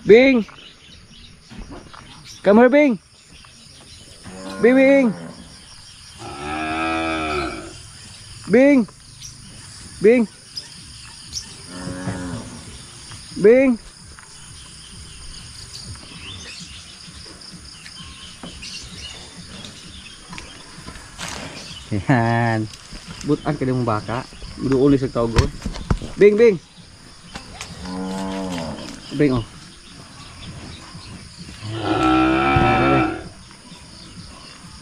Bing! Come here, Bing! Bing, Bing! Bing! Bing! Bing! Yan. Butan ka mong baka. Doon ulit sa tawgon. Bing, Bing! Bing, oh.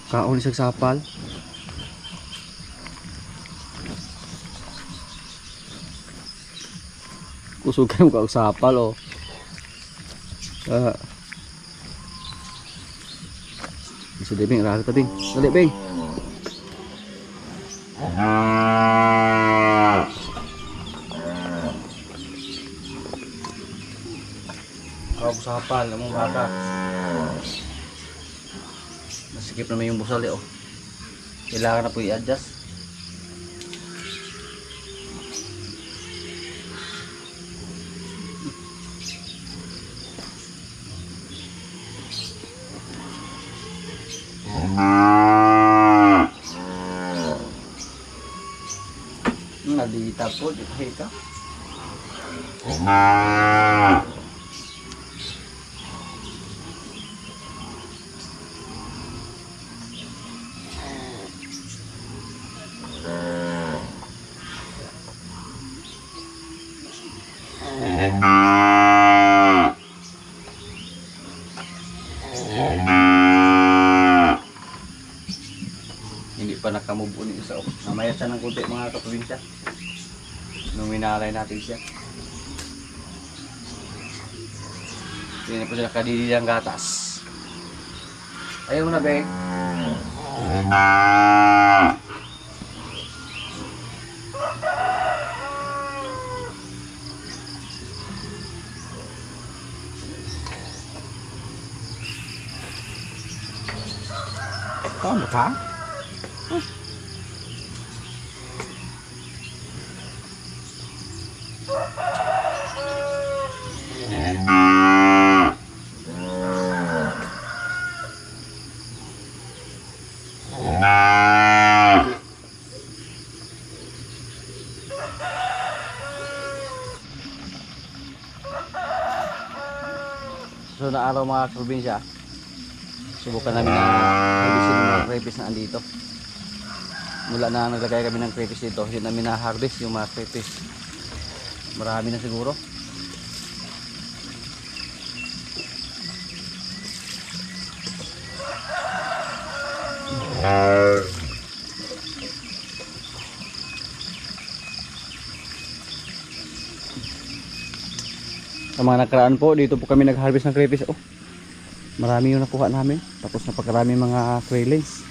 Kaon sa sapal. Kusugan mo ka sapal, oh. Bisa deh, Bing. Rasa, Bing. Dali, Bing. Kau sapal, namang baka. Masikip naman yung busal, oh. Kailangan na po i-adjust. Nadita po, di ka. Hindi pa nakamove on yung isa. Namaya siya ng kunti mga kaprobinsya. Nung minalay natin siya. Hindi na po siya nakadili ng gatas. Ayaw na, Beng. Tama ka? So na araw mga probinsya, subukan namin na harvestin yung mga crayfish na andito. Mula na naglagay kami ng crayfish dito, hindi namin na-harvest yung mga crayfish. Marami na siguro. Sa mga nakaraan po, dito po kami nag-harvest ng crayfish. Oh, marami yung nakuha namin. Tapos napakarami mga krillings.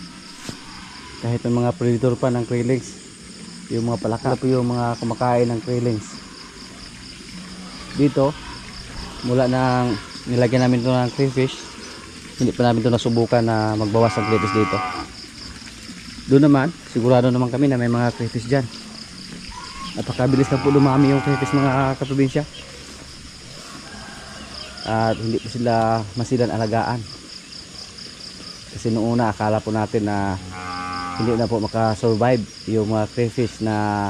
Kahit yung mga predator pa ng krillings, yung mga palaka po yung mga kumakain ng krillings. Dito, mula nang nilagyan namin ito ng crayfish, hindi pa namin ito nasubukan na magbawas ng crayfish dito. Doon naman, sigurado naman kami na may mga crayfish dyan. Napakabilis na po dumami yung crayfish mga kaprobinsya. At hindi po sila masilan alagaan. Kasi noong una akala po natin na hindi na po makasurvive yung mga crayfish na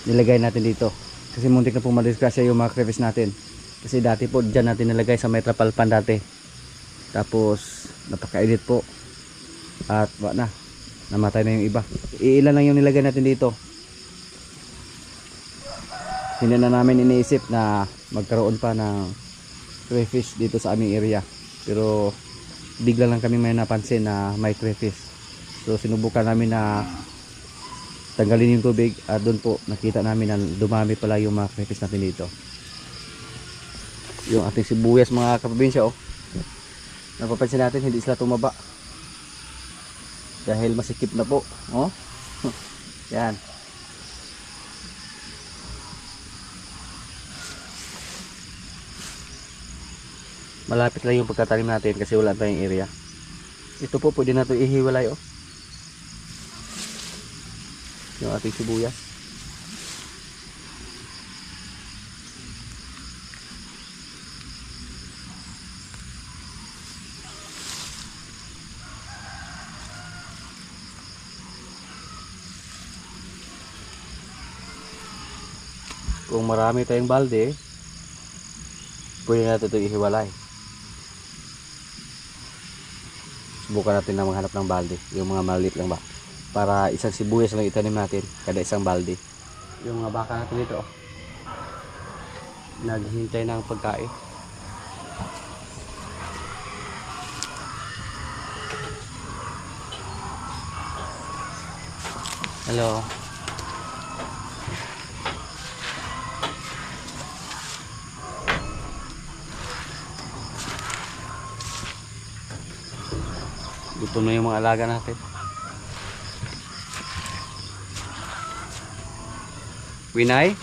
nilagay natin dito. Kasi muntik na po madisgrasya yung mga crayfish natin. Kasi dati po dyan natin nilagay sa may trapalpan dati. Tapos napakainit po. At wala na, namatay na yung iba. Iilan lang yung nilagay natin dito. Hindi na namin iniisip na magkaroon pa ng crayfish dito sa aming area. Pero bigla lang kami may napansin na may crayfish. So sinubukan namin na tanggalin yung tubig at doon po nakita namin na dumami pala yung mga crayfish natin dito. Yung ating sibuyas mga kaprobinsya, oh, napapansin natin hindi sila tumaba dahil masikip na po, oh. Yan. Malapit lang yung pagkatanim natin kasi wala tayong area. Ito po pwede na ito ihiwalay, oh. Yung ating sibuyas. Kung marami tayong balde, pwede natin ito ihiwalay. Subukan natin na maghanap ng balde, yung mga maliit lang ba, para isang sibuyas lang itanim natin kada isang balde. Yung mga baka natin dito, naghihintay ng pagkain. Hello. Gutom na yung mga alaga natin. Winay,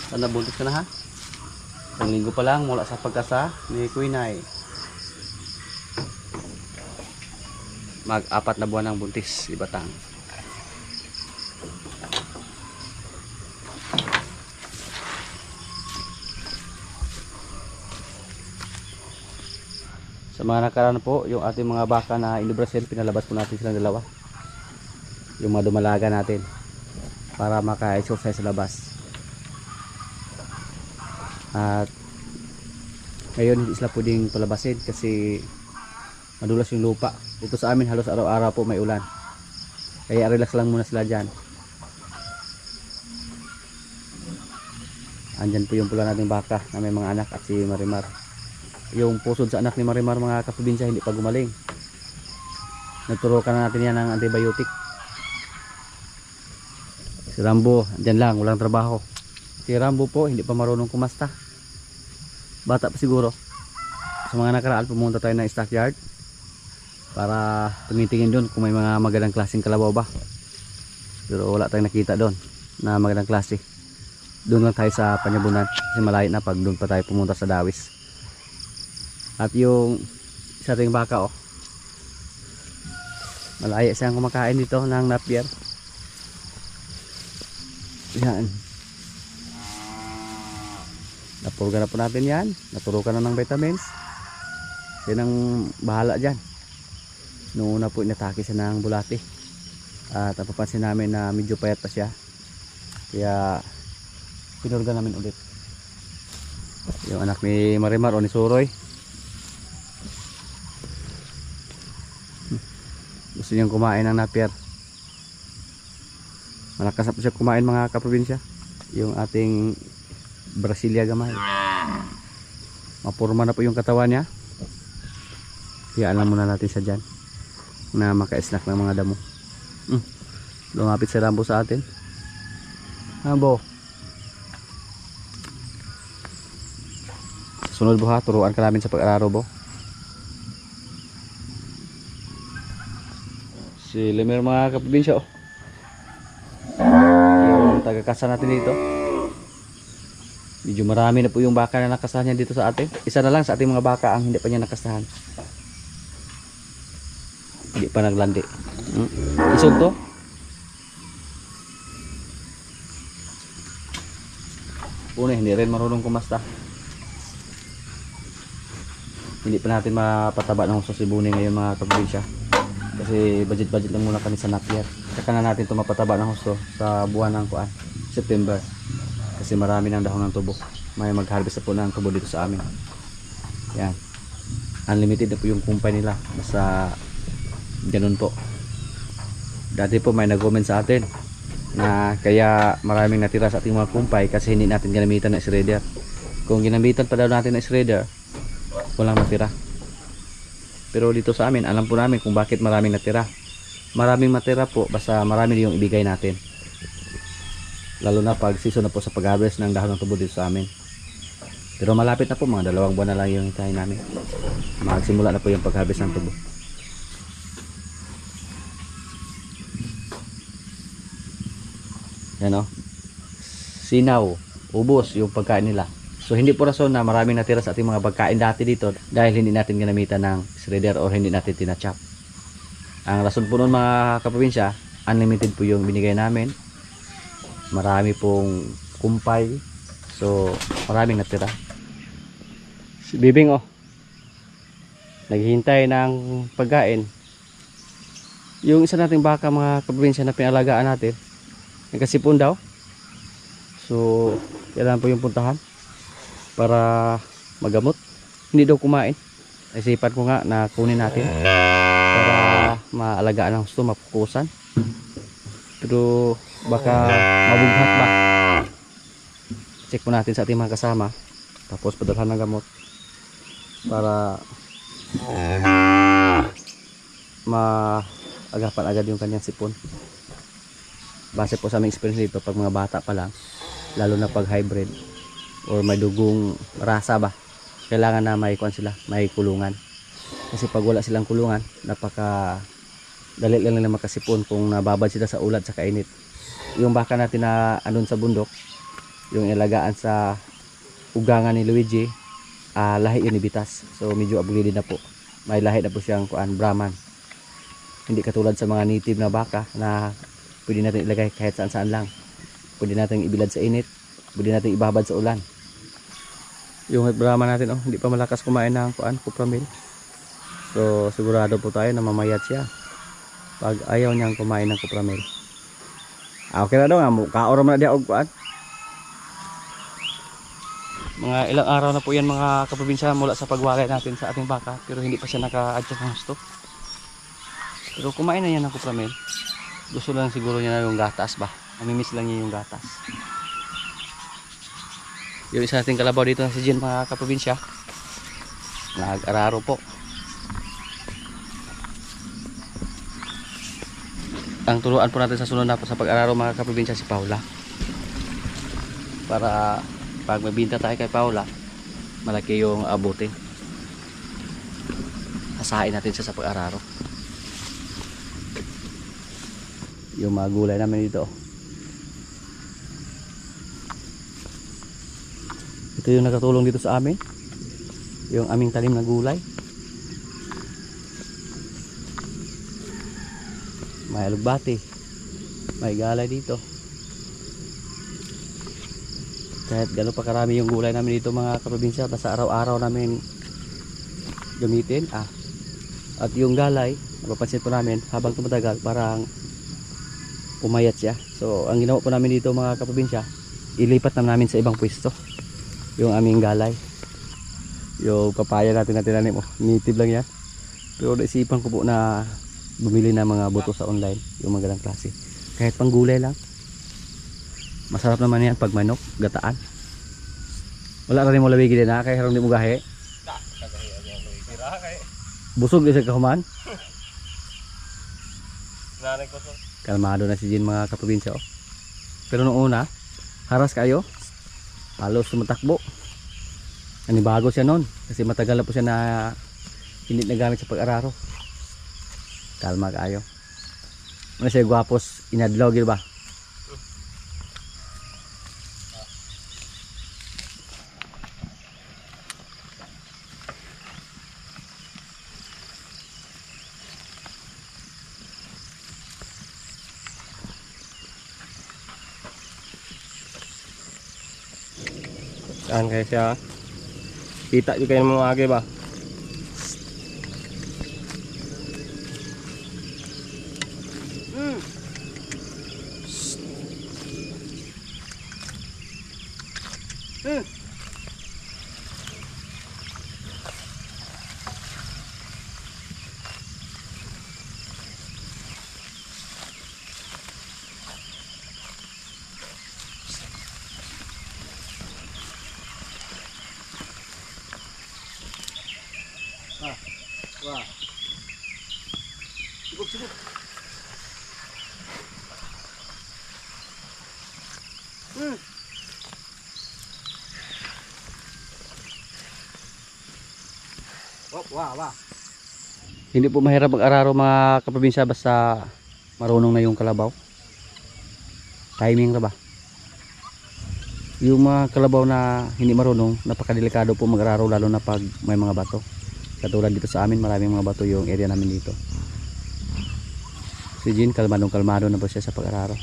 sana buntis ka na ha? Isang linggo pa lang mula sa pagkasa ni Winay. Mag-4 na buwan ng buntis si Batang. Sa mga nakaraan po, yung ating mga baka na inibrasil, pinalabas po natin silang dalawa. Yung mga dumalaga natin para maka-exercise sa labas. At ngayon hindi sila pwedeng palabasin kasi madulas yung lupa. Dito sa amin halos araw-araw po may ulan. Kaya relax lang muna sila dyan. Andyan po yung pula nating baka na may mga anak at si Marimar. Yung pusod sa anak ni Marimar mga kaprobinsya hindi pa gumaling. Nagturukan na natin yan ng antibiotic. Si Rambo, andyan lang, walang trabaho. Si Rambo po, hindi pa marunong kumasta. Bata pa siguro. Sa mga nakaraan, pumunta tayo ng stockyard para tumitingin doon kung may mga magandang klaseng kalabaw ba. Pero wala tayong nakita doon na magandang klase. Doon lang tayo sa Panyabunan kasi malayo na pag doon pa tayo pumunta sa Dawis. At yung isa ring baka oh, malaya siyang kumakain dito ng napier. Yan, napurga na po natin yan, naturukan na ng vitamins. Yan ang bahala dyan. Noong una po inatake siya ng bulati at napapansin namin na medyo payat pa siya, kaya pinurga namin ulit. Yung anak ni Marimar o ni Suroy, gusto niyang kumain ng napier. Malakas na po siya kumain mga kaprobinsya. Yung ating Brasilia gamay, mapurma na po yung katawan niya. Kaya alam muna natin siya dyan na maka-snack ng mga damo. Lumapit si Rambo sa atin. Rambo, sunod po ha, turuan ka namin sa pag-araro bo. Si Lemer mga kaprobinsya oh, yung taga-kasa natin dito. Medyo marami na po yung baka na nakasahan niya dito sa atin. Isa na lang sa ating mga baka ang hindi pa niya nakasahan. Hindi pa naglandi. Isog to. Una hindi rin marunong kumasta. Hindi pa natin mapataba ng husto si Buni ngayon mga kaprobinsya. Kasi budget lang muna kami sa napier. Saka na natin ito mapataba ng husto sa buwan ng September. Kasi marami ng dahon ng tubo. May mag-harvest na po ng tubo dito sa amin. Yan. Unlimited na po yung kumpay nila. Basta ganun po. Dati po may nag-comment sa atin na kaya maraming natira sa ating mga kumpay kasi hindi natin ginamitan ng shredder. Kung ginamitan pa daw natin ng shredder, walang natira. Pero dito sa amin, alam po namin kung bakit maraming natira. Maraming matira po, basta marami yung ibigay natin. Lalo na pag season na po sa pag-harvest ng dahon ng tubo dito sa amin. Pero malapit na po, mga 2 buwan na lang yung hintayin namin. Magsimula na po yung pag-harvest ng tubo. Yan o. Sinaw, ubos yung pagkain nila. So hindi po rason na maraming natira sa ating mga pagkain dati dito dahil hindi natin ginamitan ng shredder o hindi natin tinachop. Ang rason po nun mga kaprobinsya, unlimited po yung binigay namin. Marami pong kumpay. So maraming natira. Si Bibing oh, naghihintay ng pagkain. Yung isa nating baka mga kaprobinsya na pinalagaan natin, nagkasipon daw. So kailangan po yung puntahan para magamot. Hindi daw kumain. Isipan ko nga na kunin natin para maalagaan ng gusto, mapukusan. Pero baka mabughat ba. Check po natin sa ating mga kasama. Tapos padalhan ng gamot para maagapan agad yung kanyang sipon. Base po sa aming experience dito, pag mga bata pa lang, lalo na pag hybrid or may dugong rasa ba, kailangan na may kuwan sila, may kulungan. Kasi pag wala silang kulungan, napaka dali lang nila makasipon kung nababad sila sa ulat sa kainit. Yung baka natin na andun sa bundok, yung ilagaan sa ugangan ni Luigi, lahi yun ni Bitas. So medyo upgraded na po. May lahi na po siyang kuan, Brahman. Hindi katulad sa mga native na baka na pwede natin ilagay kahit saan saan lang. Pwede natin ibilad sa init, pwede natin ibabad sa ulan. Yung Brahman natin, hindi pa malakas kumain ng kuan, Cupramil. So sigurado po tayo na mamayat siya pag ayaw niyang kumain ng Cupramil. Okay na daw nga, kaoro man na diya og kuan. Mga ilang araw na po yan mga kaprobinsya mula sa pagwalay natin sa ating baka, pero hindi pa siya naka-adjust ng gusto. Pero kumain na yan ng Cupramil. Gusto lang siguro niya na yung gatas ba, namimiss lang niya yung gatas. Yung isa nating kalabaw dito na si Jen mga kaprobinsya, nag-araro po. Ang turuan po natin sa sunod na po sa pag-araro mga kaprobinsya si Paula, para pag mabinta tayo kay Paula, malaki yung abutin. Asahin natin siya sa pag-araro. Yung mga gulay namin dito, ito yung nakatulong dito sa amin, yung aming talim na gulay. May alugbati, may galay dito. Kahit gano'n pa karami yung gulay namin dito mga kaprobinsya, basta araw-araw namin gamitin. At yung galay, napapansin po namin habang tumatagal parang pumayat siya. So ang ginawa po namin dito mga kaprobinsya, ilipat na namin sa ibang pwesto yung aming galay. Yung papaya natin na tinanim, native lang yan. Pero naisipan ko po na bumili ng mga buto sa online, yung magandang klase. Kahit pang gulay lang, masarap naman yan pag manok, gataan. Wala rin mo labigi din na, kaya harong di mo gahe. Busog din sa kahuman. Kalmado na si Jin mga kaprobinsya. Pero nung una, haras kayo, halos tumatakbo. Nanibago siya noon, kasi matagal na po siya na hindi nagamit sa pag-araro. Kalma kayo. Ano siya guwapos inadlaw gil ba? Saan kayo siya? Kita juga yung mga agi ba? Wah. Sibuk. Wah. Hindi po mahirap mag-araro mga kaprobinsya basta marunong na yung kalabaw. Timing na ba? Yung mga kalabaw na hindi marunong, napakadelikado po mag-araro lalo na pag may mga bato. Katulad dito sa amin, maraming mga bato yung area namin dito. Si Jean, kalmado na po siya sa pag-araro.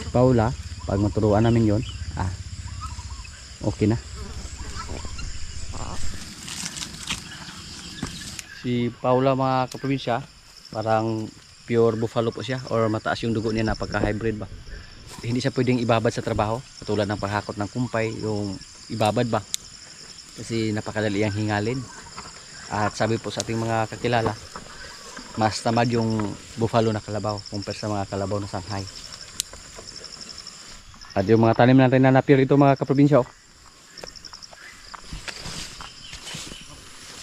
Paula, pag maturuan namin yon, okay na. Si Paula mga kaprobinsya, parang pure buffalo po siya or mataas yung dugo niya, napaka-hybrid ba. hindi siya pwedeng ibabad sa trabaho katulad ng paghakot ng kumpay, yung ibabad ba, kasi napakadali ang hingalin. At sabi po sa ating mga kakilala, mas tamad yung buffalo na kalabaw kumpara sa mga kalabaw na Shanghai. At yung mga tanim natin na napir ito mga kaprobinsya, oh.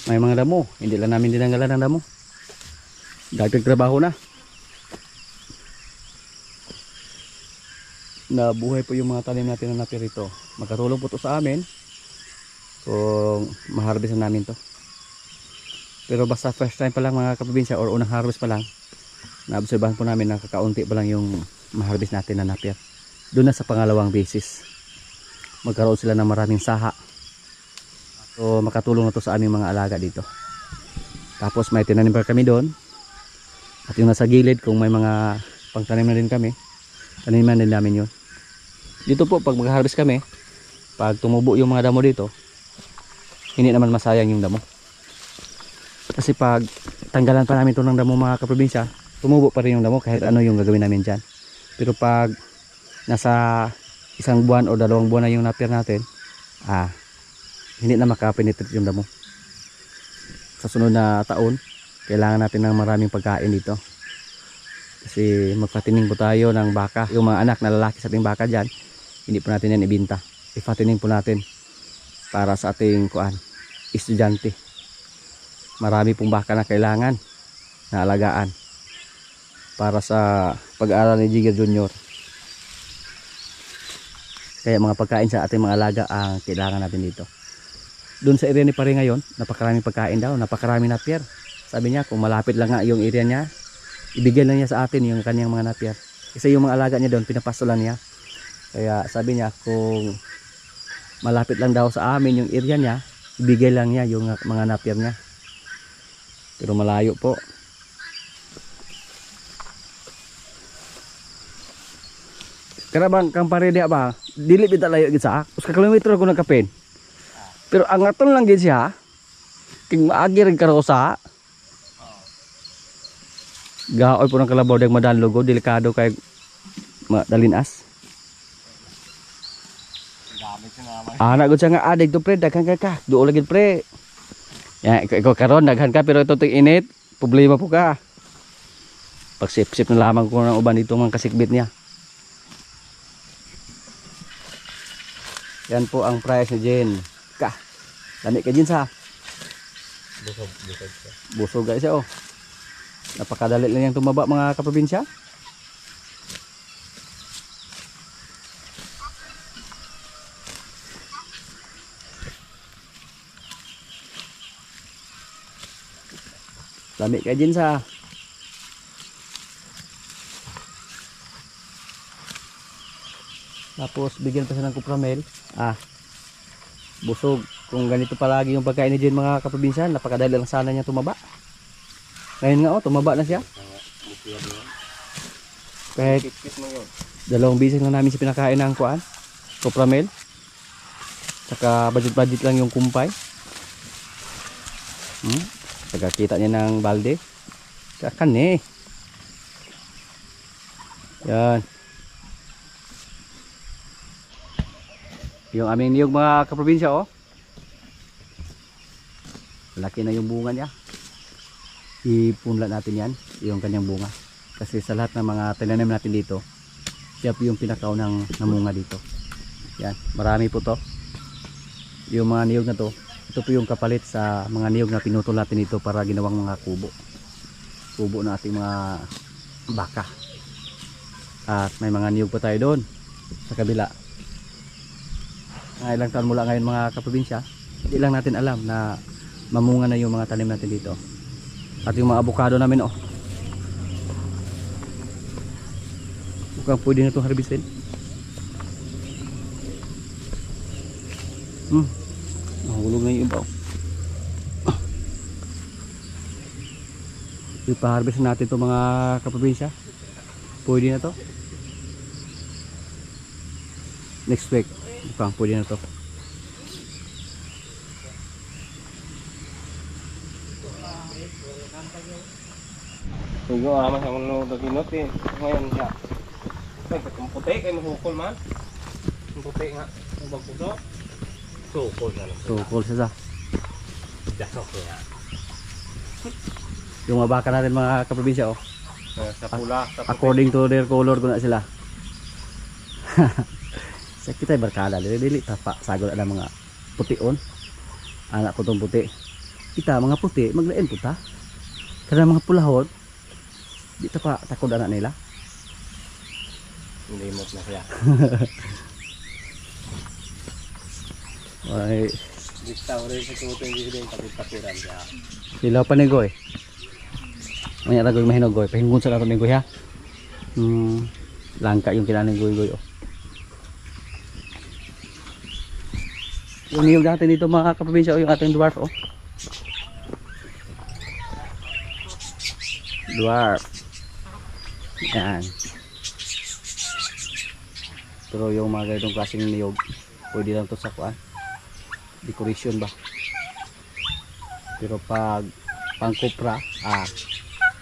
May mga damo, hindi lang namin dinanggalan ng damo. Dagdag trabaho na. Nabuhay po yung mga tanim natin na napir ito. Magkatulong po ito sa amin kung maharvest na namin to. Pero basta first time pa lang mga kaprobinsya or unang harvest pa lang, naobserbahan po namin na kakaunti pa lang yung maharvest natin na napir. Doon na sa pangalawang basis, magkaroon sila ng maraming saha. So makatulong na to sa aming mga alaga dito. Tapos may tinanim pa kami doon. At yung nasa gilid, kung may mga pangtanim na din kami, taniman din namin yun. Dito po pag mag-harvest kami, pag tumubo yung mga damo dito, hindi naman masayang yung damo. Kasi pag tanggalan pa namin ito ng damo mga kaprobinsya, tumubo pa rin yung damo kahit ano yung gagawin namin dyan. Pero pag nasa 1 buwan o 2 buwan na yung napir natin, hindi na makapenetrate yung damo. Sa sunod na taon, kailangan natin ng maraming pagkain dito. Kasi magpatining po tayo ng baka. Yung mga anak na lalaki sa ating baka dyan, hindi po natin yan ibinta. Ipatining po natin para sa ating estudyante. Marami pong baka na kailangan na alagaan para sa pag-aaral ni Jigger Jr. Kaya mga pagkain sa ating mga alaga ang kailangan natin dito. Doon sa area ni Pare ngayon, napakaraming pagkain daw, napakaraming napir. Sabi niya kung malapit lang nga yung area niya, ibigay lang niya sa atin yung kanyang mga napir. Kasi yung mga alaga niya doon, pinapastulan niya. Kaya sabi niya kung malapit lang daw sa amin yung area niya, ibigay lang niya yung mga napir niya. Pero malayo po. Karabang kang Pare diya ba? Dili bita layo gid sa ak. Usa ka kilometro ko nagkapin. Pero ang aton lang gid siya. King maagi ring karosa. Gaoy po ng kalabaw dag madanlog, delikado kay madalinas. Gamit siya naman. Anak gud siya nga adig to pre, daghan ka. Duol lagi pre. Ya, ikaw karon daghan ka pero ito ting init, problema po ka. Pagsip-sip na lamang ko ng uban dito mga kasikbit niya. Yan po ang price ni Jen. Lami ka Jen sa. Busog siya. Busog guys oh. Napakadali lang yung tumaba mga kaprobinsya. Lami ka Jen sa. Tapos bigyan pa siya ng kupramel. Busog. Kung ganito palagi yung pagkain ni Jen mga kaprobinsya, napakadali lang sana niya tumaba. Ngayon nga tumaba na siya. Kahit 2 bisis lang namin siya pinakain ng kupramel. Saka budget lang yung kumpay. Saka kita niya ng balde. Kakan eh. Yan. Yung aming niyog mga kaprobinsya oh. Laki na yung bunga niya. Ipunlat natin yan, yung kanyang bunga. Kasi sa lahat ng mga tinanim natin dito, siya po yung pinakaw ng namunga dito. Yan, marami po to. Yung mga niyog na to, ito po yung kapalit sa mga niyog na pinutol natin dito para ginawang mga kubo. Kubo na ating mga baka. At may mga niyog pa tayo doon sa kabila. Mga ilang taon mula ngayon mga kaprobinsya, hindi lang natin alam na mamunga na yung mga tanim natin dito. At yung mga avocado namin oh. Mukhang pwede na itong harvestin. Nahulog na yung iba oh. Ipa-harvest natin itong mga kaprobinsya. Pwede na to. Next week. Mukhang pwede na to. Tugo amas ang no daginot eh. Ngayon siya. Ay, kung puti kayo mahukol man. Ang puti nga. Ang bagpuso. Sukol na lang. Tukol siya sa. Dasok niya. Yung mga baka natin mga kaprobinsya, oh. Sa pula, sa puti. According to their color ko na sila. Sa kita barkada dili tapa sagol ada mga pution. Anak ko tong puti. Kita mga puti maglain puta. Kada mga pulahod di ta pa takod anak nila. Limot na siya. Ay, Diktaw rin sa tuto yung hindi yung kapit-kapiran siya. silaw pa ni Goy. Manya ra Goy mahinog Goy. Pahingon sa nato ni Goy ha. Langka yung kinaning Goy oh. Yung niyog natin dito mga kaprobinsya o yung ating dwarf oh. Dwarf. Yan. Pero yung mga ganitong klaseng niyog, pwede lang to sa kuan. Decoration ba? Pero pag pangkupra,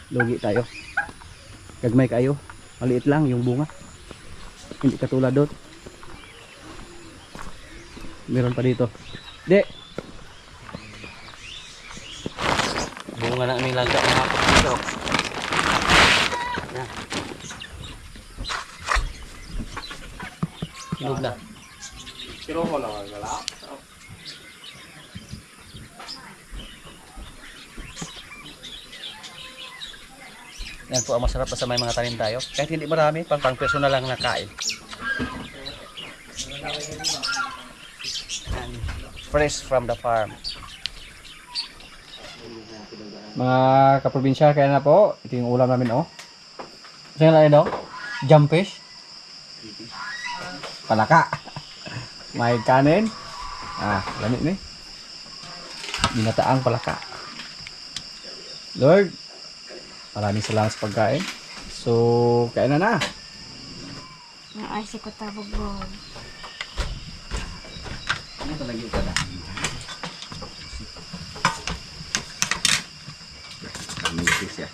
lugi tayo. Gagmay kayo. Maliit lang yung bunga. Hindi katulad doon. Meron pa dito. De. Bunga na aming langka ng hapot dito. Yan. Hinog na. Pero ko na wala. Yan po ang masarap sa may mga tanim tayo. Kahit hindi marami, pang personal lang nakain. Fresh from the farm. Mga kaprobinsya, kaya na po. Ito yung ulam namin oh. Saan na ito? Jump fish. Palaka. May kanin. Lamit ni. Binataang palaka. Lord, maraming salamat sa pagkain. So, kain na na. Ay, si ko tabog. Ano talaga ka na? Kami siya.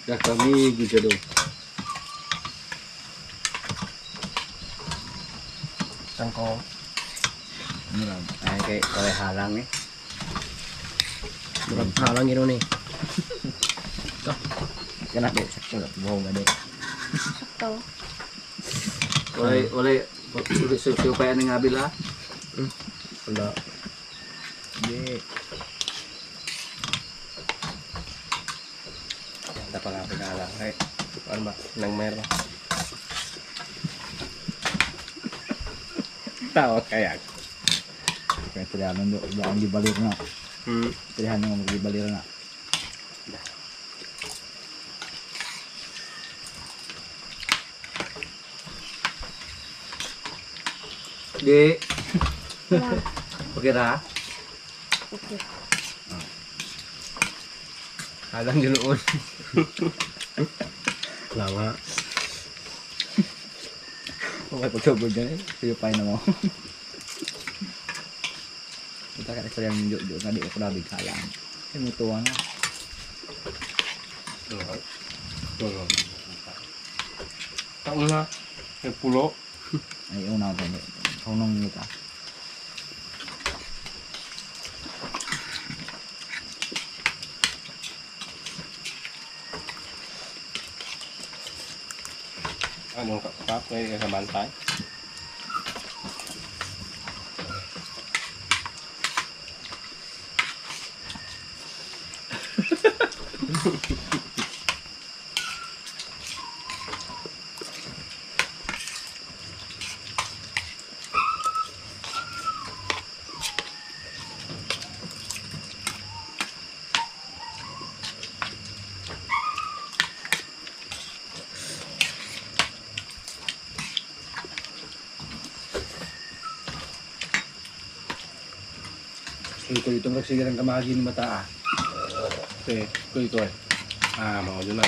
Kami gujado. Sangko. Ay kay kare halang eh. Murag halang gino ni. Kana be sakto buhong gade. Ito. Olay susu pa yan nga bila. Wala. Di. Ada pa nga pinala. Ay, Ano ba? Nang meron. Tawa kaya. kaya tirahan do ang gibalir na. Tirahan nga magibalir na. Di. Wala. Okay ra. Okay. Halang ginoon. Lama. Okay, pagkabog dyan eh. Piyupay na mo. Punta ka sa yung jo nga di ako nabig halang. Ay, mutuwa na. Taon na. May pulo. Ay, una ko din. Kaunong nita. Anong kakap? May kasabantay. Ito itong nagsigalang kamahagi ng mata Okay, ito eh. Mga dyan na.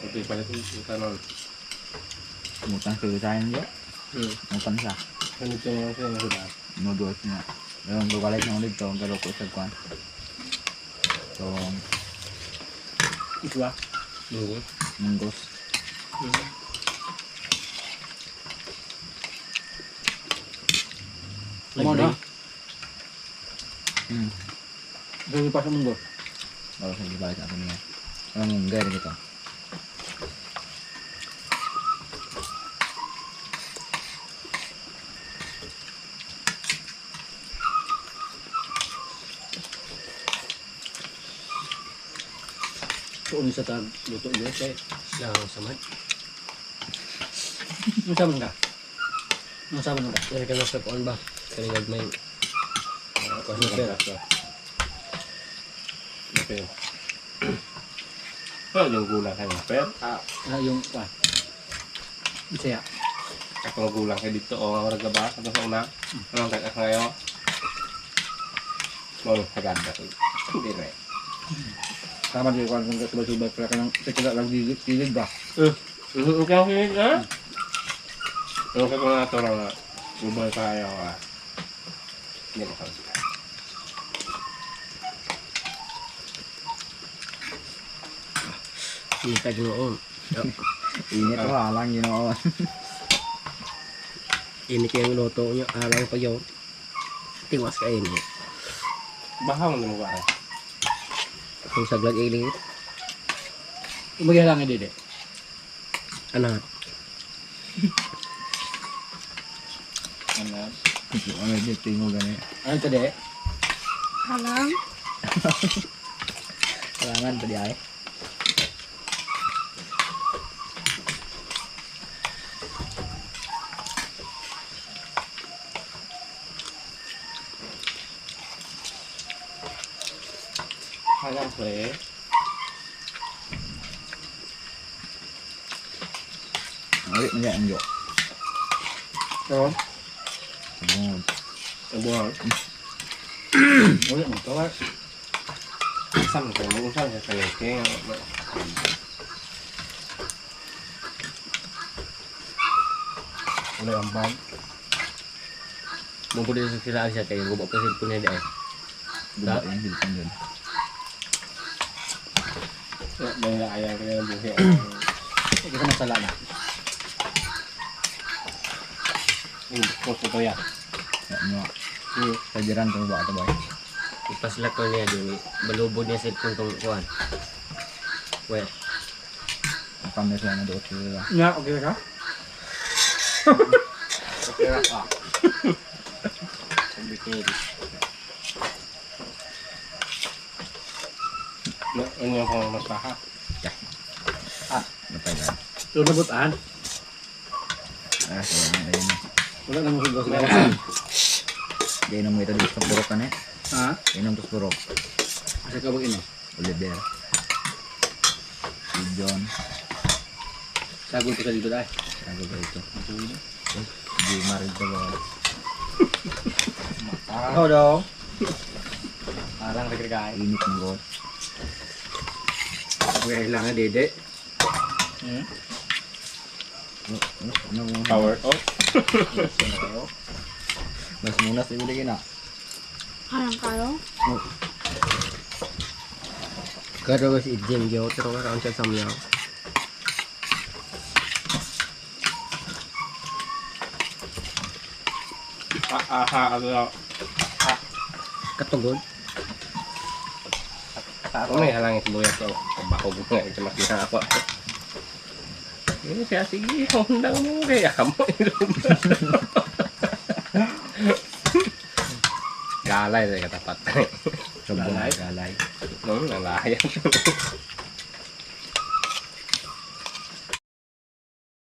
Ito yung palit yung kanon. Mutang sa usahin niya. Mutang siya. Ganito yung siya yung sudah. Noodles niya. Yung bukalit na ulit to. Ang galo ko sa kwan. So, Ito ba? Munggo. Munggos. Ano na? Hmm. Gawin pa sa mundo. Baru saya dibalik apa nih ya? Orang munggah gitu. Kung sa tag luto niyo kay Yang sama. ano saman ka? Ano saman ka? Yan ka nasa kuan ba? Kanina may kuan na pera. Napel. Oh, yung gulang kay Napel. Yung Bisaya. Ako gulang kay dito o nga orga ba? Ano sa una? Anong kaya ngayon? Mau kaganda ko. Hindi na. Tama din ko kung subay-subay para ka lang sekala lang dilig ba? Ikaw hindi ha? Ano ka mga ito lang subay tayo ha? Hindi mo kasi. Hindi tayo noon. Ini tuh halang you know. Ini kayo yung luto nyo. Alang pa yun. Tiwas ka ini. Bahang na mo ba? Kung saglag iling. Umagay lang dede. Anak. Ano? Ano dia tinggal gani. Ano tadi? Halang. Halangan tadi ay. Halang pre. Ay, maya anjo. Oo. Sabon. Ang buwan. Ulit mo tawar. Saan ka mo? Saan ka kalete? Wala ang bag. Mungkin dia sila siya kayo gubok kasi punya dia. Dua yang hilpan dun. May ayah kaya ng buhi. Ito ka masala na. Post ito ya. Ya nyo. Sajaran tuh buat apa bay. Ipaslat ko niya din. Balubod niya sa puntong kuhan. Wait. Akan dia sana doot sila. Nga, okay ka? Okay ra ka. Complicated. Ano yung pang masaha? Napailan. Lunabutan. Ah, saya na yun. Wala na mo hugos na. Dia inom itu di purok kan ya. Ha? Inom terus purok. Asa ka bang ino? Oliver. Si John. Sagol ko sa dito dahil. Aku ba itu. Di marin to ba. Ako daw. Parang nagregay. Init ng god. Okay lang na dede. Ano Power off. Mas muna sa ibigay na. Halang karo. Karo si Jim yo pero karon siya samyaw. Ano katugod. Ako may halangin sa buhay ko. Bako nga ito makita ako. Ini siya sige, hondang mo kaya mo. Galay sa katapat. Galay. Galay. Nung nalayan.